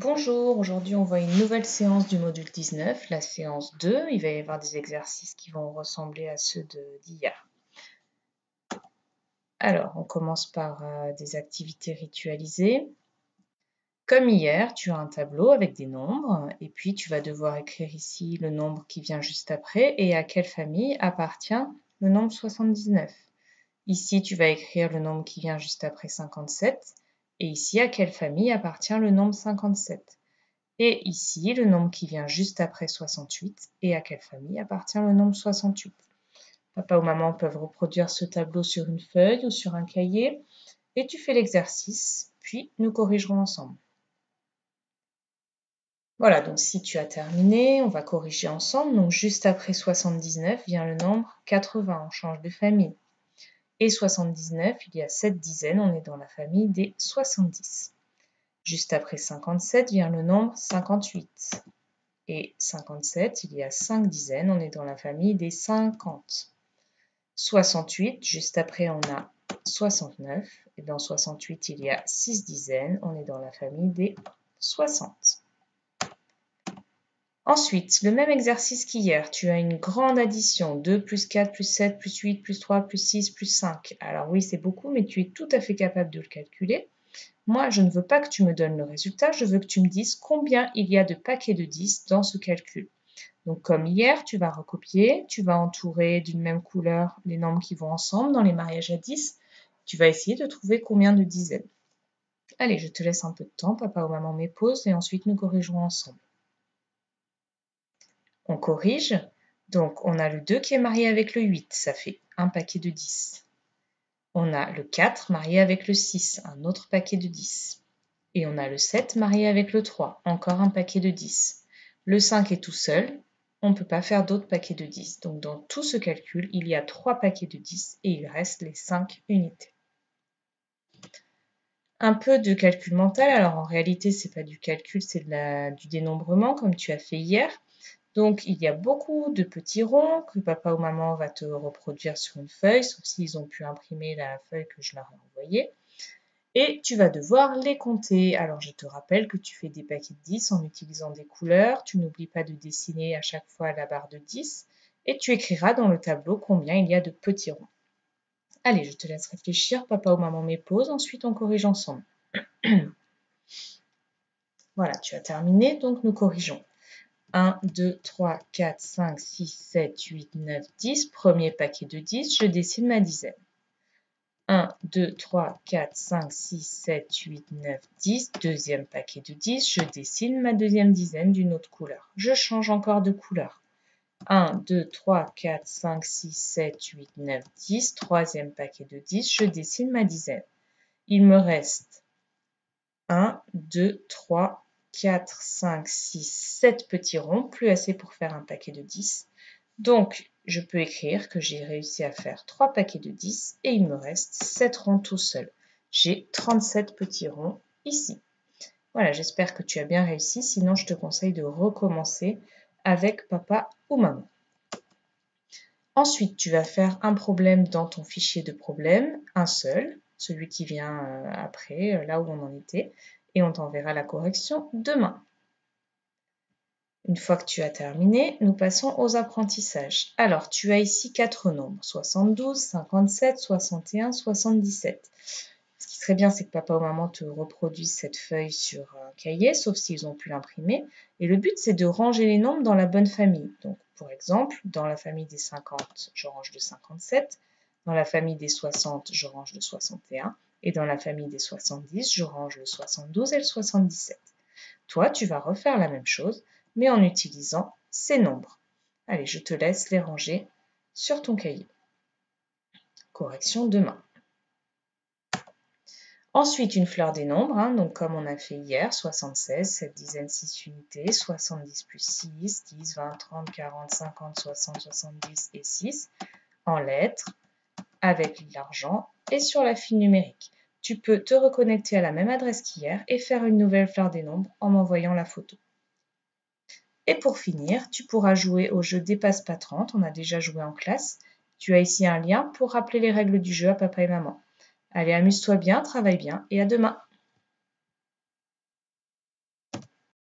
Bonjour, aujourd'hui on voit une nouvelle séance du module 19, la séance 2. Il va y avoir des exercices qui vont ressembler à ceux d'hier. Alors, on commence par des activités ritualisées. Comme hier, tu as un tableau avec des nombres et puis tu vas devoir écrire ici le nombre qui vient juste après et à quelle famille appartient le nombre 79. Ici, tu vas écrire le nombre qui vient juste après 57 et ici, à quelle famille appartient le nombre 57. Et ici, le nombre qui vient juste après 68 et à quelle famille appartient le nombre 68. Papa ou maman peuvent reproduire ce tableau sur une feuille ou sur un cahier et tu fais l'exercice, puis nous corrigerons ensemble. Voilà, donc si tu as terminé, on va corriger ensemble. Donc juste après 79 vient le nombre 80, on change de famille. Et 79, il y a 7 dizaines, on est dans la famille des 70. Juste après 57 vient le nombre 58. Et 57, il y a 5 dizaines, on est dans la famille des 50. 68, juste après on a 69, et dans 68 il y a 6 dizaines, on est dans la famille des 60. Ensuite, le même exercice qu'hier, tu as une grande addition, 2 plus 4 plus 7 plus 8 plus 3 plus 6 plus 5. Alors oui, c'est beaucoup, mais tu es tout à fait capable de le calculer. Moi, je ne veux pas que tu me donnes le résultat, je veux que tu me dises combien il y a de paquets de 10 dans ce calcul. Donc comme hier, tu vas recopier, tu vas entourer d'une même couleur les nombres qui vont ensemble dans les mariages à 10. Tu vas essayer de trouver combien de dizaines. Allez, je te laisse un peu de temps, papa ou maman met pause et ensuite nous corrigerons ensemble. On corrige, donc on a le 2 qui est marié avec le 8, ça fait un paquet de 10. On a le 4 marié avec le 6, un autre paquet de 10. Et on a le 7 marié avec le 3, encore un paquet de 10. Le 5 est tout seul, on ne peut pas faire d'autres paquets de 10. Donc dans tout ce calcul, il y a 3 paquets de 10 et il reste les 5 unités. Un peu de calcul mental, alors en réalité ce n'est pas du calcul, c'est du dénombrement comme tu as fait hier. Donc il y a beaucoup de petits ronds que papa ou maman va te reproduire sur une feuille, sauf s'ils ont pu imprimer la feuille que je leur ai envoyée. Et tu vas devoir les compter. Alors je te rappelle que tu fais des paquets de 10 en utilisant des couleurs. Tu n'oublies pas de dessiner à chaque fois la barre de 10. Et tu écriras dans le tableau combien il y a de petits ronds. Allez, je te laisse réfléchir. Papa ou maman met pause. Ensuite, on corrige ensemble. Voilà, tu as terminé. Donc, nous corrigeons. 1, 2, 3, 4, 5, 6, 7, 8, 9, 10. Premier paquet de 10. Je dessine ma dizaine. 1, 2, 3, 4, 5, 6, 7, 8, 9, 10. Deuxième paquet de 10. Je dessine ma deuxième dizaine d'une autre couleur. Je change encore de couleur. 1, 2, 3, 4, 5, 6, 7, 8, 9, 10. Troisième paquet de 10. Je dessine ma dizaine. Il me reste 1, 2, 3, 4, 5, 6, 7 petits ronds. Plus assez pour faire un paquet de 10. Donc, je peux écrire que j'ai réussi à faire 3 paquets de 10 et il me reste 7 ronds tout seul. J'ai 37 petits ronds ici. Voilà, j'espère que tu as bien réussi. Sinon, je te conseille de recommencer avec papa ou maman. Ensuite, tu vas faire un problème dans ton fichier de problème, un seul, celui qui vient après, là où on en était, et on t'enverra la correction demain. Une fois que tu as terminé, nous passons aux apprentissages. Alors, tu as ici 4 nombres, 72, 57, 61, 77. Ce qui serait bien, c'est que papa ou maman te reproduisent cette feuille sur un cahier, sauf s'ils ont pu l'imprimer. Et le but, c'est de ranger les nombres dans la bonne famille. Donc, pour exemple, dans la famille des 50, je range le 57. Dans la famille des 60, je range le 61. Et dans la famille des 70, je range le 72 et le 77. Toi, tu vas refaire la même chose, mais en utilisant ces nombres. Allez, je te laisse les ranger sur ton cahier. Correction demain. Ensuite, une fleur des nombres, donc comme on a fait hier, 76, 7 dizaines, 6 unités, 70 plus 6, 10, 20, 30, 40, 50, 60, 70 et 6, en lettres, avec l'argent et sur la file numérique. Tu peux te reconnecter à la même adresse qu'hier et faire une nouvelle fleur des nombres en m'envoyant la photo. Et pour finir, tu pourras jouer au jeu Dépasse pas 30, on a déjà joué en classe. Tu as ici un lien pour rappeler les règles du jeu à papa et maman. Allez, amuse-toi bien, travaille bien et à demain.